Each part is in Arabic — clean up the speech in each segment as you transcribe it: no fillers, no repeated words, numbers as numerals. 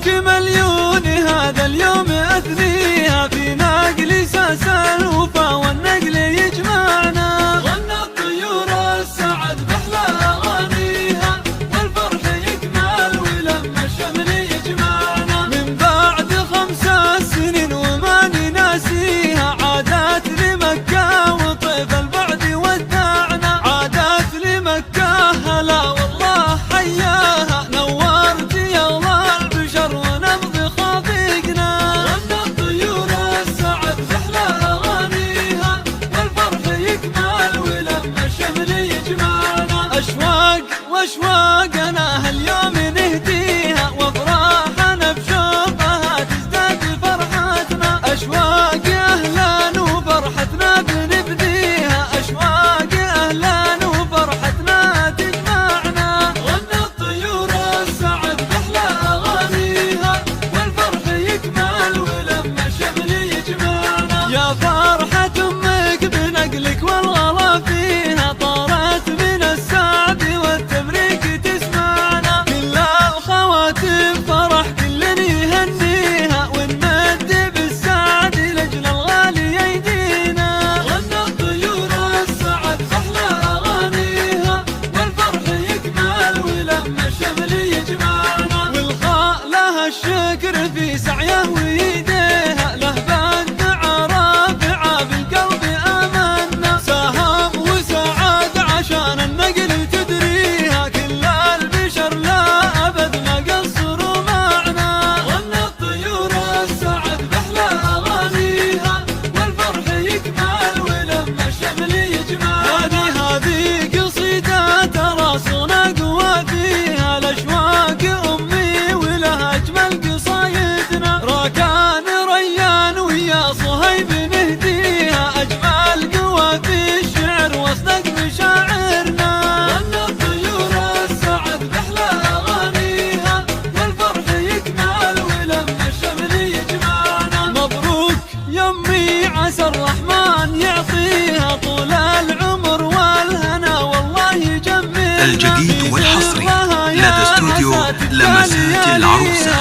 مبروك مليون هذا اليوم أثنيها في نقل ساس الوفا والنقل يجمعنا. غنى الطيور السعد بأحلى أغانيها والفرح يكمل ولما الشمل يجمعنا. من بعد 5 سنين وما نناسيها عادت لمكة وطيف البعد ودعنا. عادت لمكة هلا والله حياها نورت يا الله البشر ونبض خافقنا. غنى الطيور السعد بأحلى أغانيها والفرح يكمل ولما الشمل يجمعنا. أشواق وأشواقنا هاليوم نهديها وأفراحنا بشوقها تزداد فرحتنا. أشواق أهلا وفرحتنا بنبديها. أشواق أهلا وفرحتنا تجمعنا. غنى الطيور السعد بأحلى أغانيها والفرح يكمل ولما الشمل يجمعنا. يا فرحة أمك بنقلك والغلا فيها طارت من السعد والتبريك تسمعنا. كل الخواتم فرح كل يهنيها ونمد بالسعد لأجل الغالي يدينا. غنى الطيور السعد بأحلى أغانيها والفرح يكمل ولما الشمل يجمعنا. والخاء لها الشكر في سعيه ويديها له بدع رافعة بالقلب آمنا. ساهم وسعد عشان النقل تدريها كل البشر لا أبد ما قصروا معنا. غنى الطيور السعد بأحلى أغانيها والفرح يكمل ولما الشمل يجمعنا. هذه قصيدة ترى صنع قوى فيها الأشواق أمي ولها أجمل قصايدنا. راكان ريان ويا صهيب نهديها أجمل قوى في الشعر واصدق مشاعرنا. غنى الطيور السعد بأحلى أغانيها والفرح يكمل ولما الشمل يجمعنا. مبروك يمي عسى الرحمن يعطيها طول العمر والهنا والله يجملنا. الجديد والحصري لدى استوديو لمسات العروسة.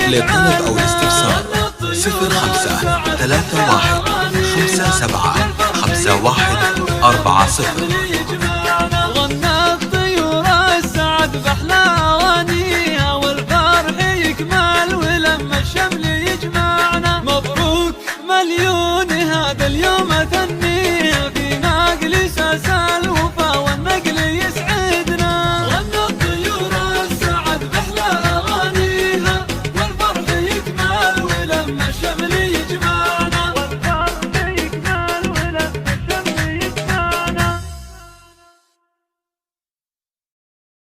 للطلب أو الاستفسار 0531575140. غنى الطيور السعد بأحلى أغانيها والفرح يكمل ولما الشمل يجمعنا. مبروك مليون هذا اليوم